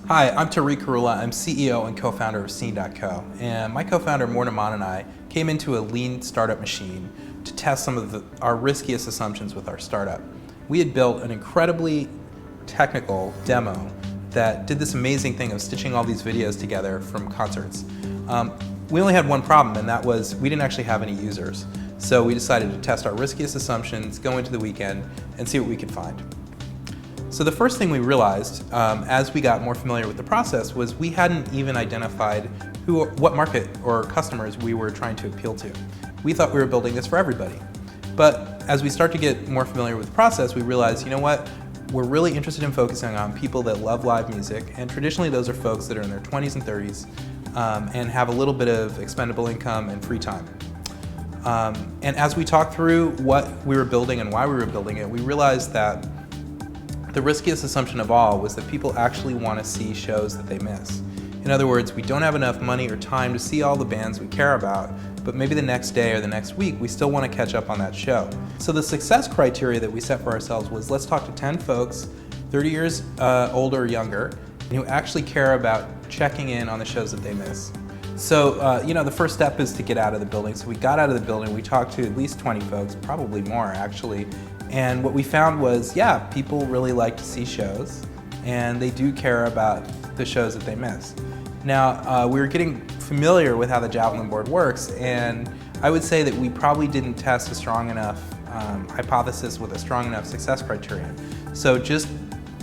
Hi, I'm Tarikh. I'm CEO and co-founder of Scene.co, and my co-founder Mortiman and I came into a lean startup machine to test some of our riskiest assumptions with our startup. We had built an incredibly technical demo that did this amazing thing of stitching all these videos together from concerts. We only had one problem, and that was we didn't actually have any users. So we decided to test our riskiest assumptions, go into the weekend, and see what we could find. So the first thing we realized as we got more familiar with the process was we hadn't even identified what market or customers we were trying to appeal to. We thought we were building this for everybody. But as we start to get more familiar with the process, we realized, you know what, we're really interested in focusing on people that love live music, and traditionally those are folks that are in their 20s and 30s and have a little bit of expendable income and free time. And as we talked through what we were building and why we were building it, we realized that the riskiest assumption of all was that people actually want to see shows that they miss. In other words, we don't have enough money or time to see all the bands we care about, but maybe the next day or the next week we still want to catch up on that show. So the success criteria that we set for ourselves was let's talk to 10 folks, 30 years older or younger, who actually care about checking in on the shows that they miss. So, the first step is to get out of the building. So we got out of the building, we talked to at least 20 folks, probably more actually, and what we found was, yeah, people really like to see shows, and they do care about the shows that they miss. Now, we were getting familiar with how the Javelin board works, and I would say that we probably didn't test a strong enough hypothesis with a strong enough success criterion. So just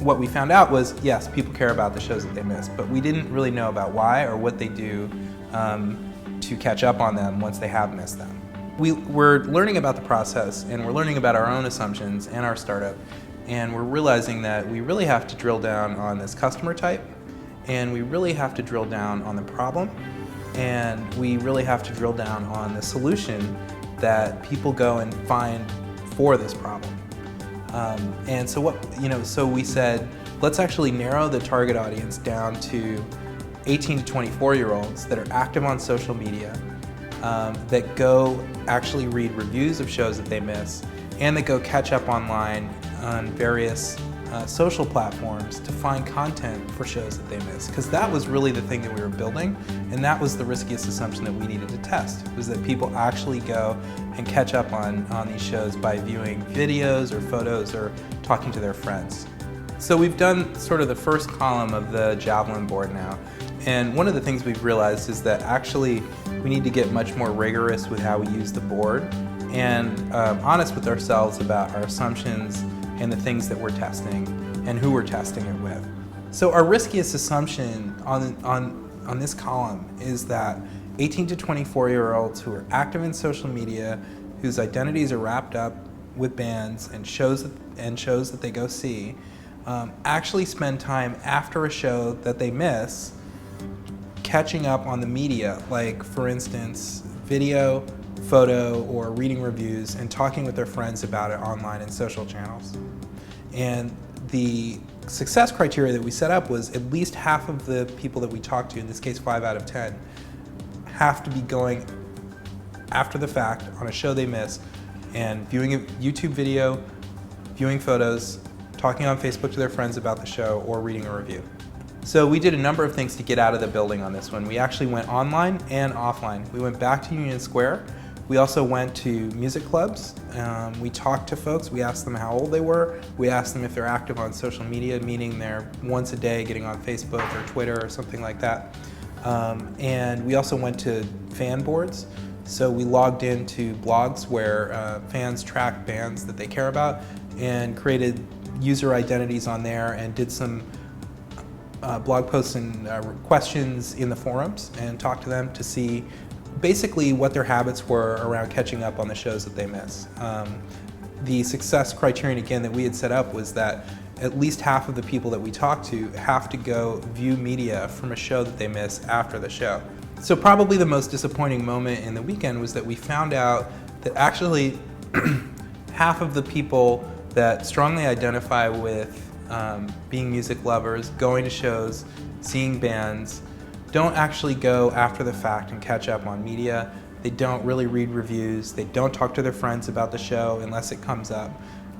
what we found out was, yes, people care about the shows that they miss, but we didn't really know about why or what they do to catch up on them once they have missed them. We're learning about the process, and we're learning about our own assumptions and our startup, and we're realizing that we really have to drill down on this customer type, and we really have to drill down on the problem, and we really have to drill down on the solution that people go and find for this problem. And so we said, let's actually narrow the target audience down to 18 to 24-year-olds that are active on social media, that go actually read reviews of shows that they miss, and that go catch up online on various social platforms to find content for shows that they miss. Because that was really the thing that we were building, and that was the riskiest assumption that we needed to test, was that people actually go and catch up on these shows by viewing videos or photos or talking to their friends. So we've done sort of the first column of the Javelin board now, and one of the things we've realized is that actually we need to get much more rigorous with how we use the board and honest with ourselves about our assumptions and the things that we're testing and who we're testing it with. So our riskiest assumption on this column is that 18 to 24-year-olds who are active in social media, whose identities are wrapped up with bands and shows that they go see, actually spend time after a show that they miss catching up on the media, like for instance, video, photo, or reading reviews and talking with their friends about it online and social channels. And the success criteria that we set up was at least half of the people that we talked to, in this case 5 out of 10, have to be going after the fact on a show they miss and viewing a YouTube video, viewing photos, talking on Facebook to their friends about the show, or reading a review. So we did a number of things to get out of the building on this one. We actually went online and offline. We went back to Union Square. We also went to music clubs. We talked to folks. We asked them how old they were. We asked them if they're active on social media, meaning they're once a day getting on Facebook or Twitter or something like that. And we also went to fan boards. So we logged into blogs where fans track bands that they care about and created user identities on there and did some blog posts and questions in the forums and talked to them to see basically what their habits were around catching up on the shows that they miss. The success criterion, again, that we had set up was that at least half of the people that we talked to have to go view media from a show that they miss after the show. So probably the most disappointing moment in the weekend was that we found out that actually half of the people that strongly identify with being music lovers, going to shows, seeing bands, don't actually go after the fact and catch up on media. They don't really read reviews. They don't talk to their friends about the show unless it comes up.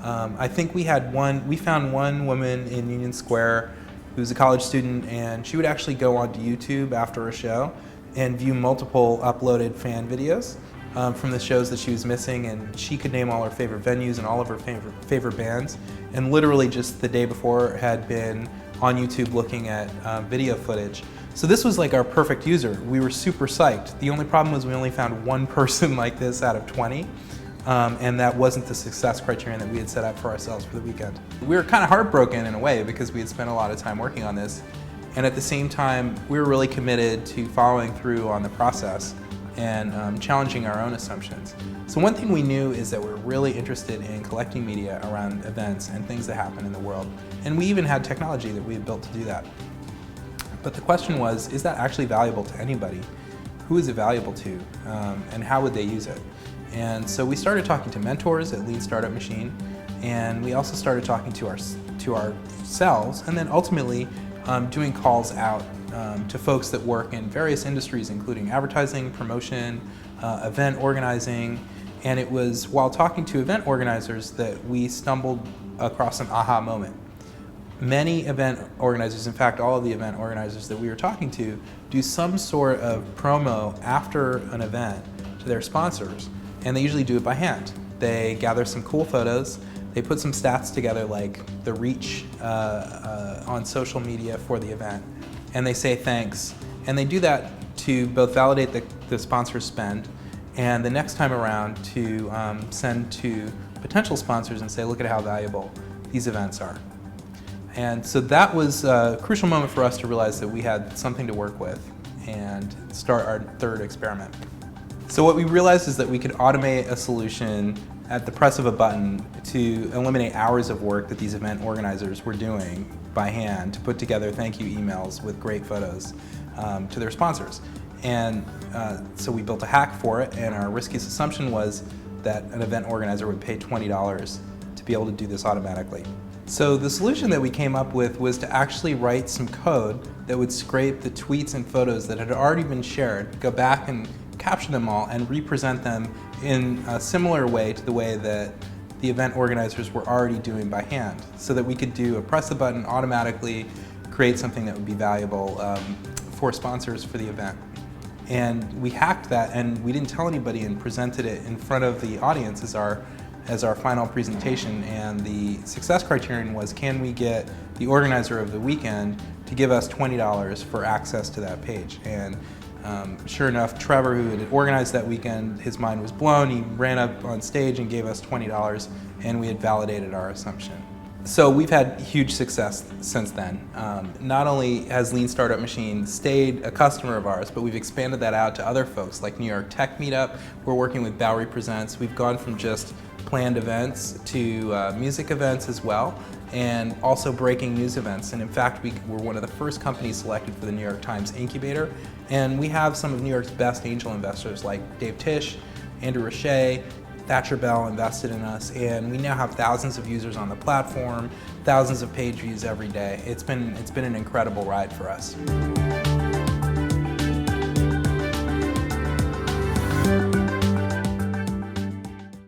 I think we found one woman in Union Square who was a college student, and she would actually go onto YouTube after a show and view multiple uploaded fan videos from the shows that she was missing, and she could name all her favorite venues and all of her favorite bands, and literally just the day before had been on YouTube looking at video footage. So this was like our perfect user. We were super psyched. The only problem was we only found one person like this out of 20, and that wasn't the success criterion that we had set up for ourselves for the weekend. We were kind of heartbroken in a way because we had spent a lot of time working on this, and at the same time we were really committed to following through on the process and challenging our own assumptions. So one thing we knew is that we're really interested in collecting media around events and things that happen in the world, and we even had technology that we had built to do that. But the question was, is that actually valuable to anybody? Who is it valuable to, and how would they use it? And so we started talking to mentors at Lean Startup Machine, and we also started talking to ourselves, and then ultimately doing calls out to folks that work in various industries, including advertising, promotion, event organizing. And it was while talking to event organizers that we stumbled across an aha moment. Many event organizers, in fact all of the event organizers that we were talking to, do some sort of promo after an event to their sponsors, and they usually do it by hand. They gather some cool photos, they put some stats together like the reach on social media for the event, and they say thanks. And they do that to both validate the sponsor's spend, and the next time around to send to potential sponsors and say, look at how valuable these events are. And so that was a crucial moment for us to realize that we had something to work with and start our third experiment. So what we realized is that we could automate a solution at the press of a button to eliminate hours of work that these event organizers were doing by hand to put together thank you emails with great photos to their sponsors. And so we built a hack for it, and our riskiest assumption was that an event organizer would pay $20 to be able to do this automatically. So the solution that we came up with was to actually write some code that would scrape the tweets and photos that had already been shared, go back and capture them all and represent them in a similar way to the way that the event organizers were already doing by hand, so that we could do a press the button, automatically create something that would be valuable for sponsors for the event. And we hacked that, and we didn't tell anybody, and presented it in front of the audience as our final presentation. And the success criterion was, can we get the organizer of the weekend to give us $20 for access to that page? And sure enough, Trevor, who had organized that weekend, his mind was blown. He ran up on stage and gave us $20, and we had validated our assumption. So we've had huge success since then. Not only has Lean Startup Machine stayed a customer of ours, but we've expanded that out to other folks like New York Tech Meetup. We're working with Bowery Presents. We've gone from just planned events to music events as well, and also breaking news events. And in fact, we were one of the first companies selected for the New York Times Incubator, and we have some of New York's best angel investors like Dave Tisch, Andrew Roche, Thatcher Bell invested in us, and we now have thousands of users on the platform, thousands of page views every day. It's been an incredible ride for us.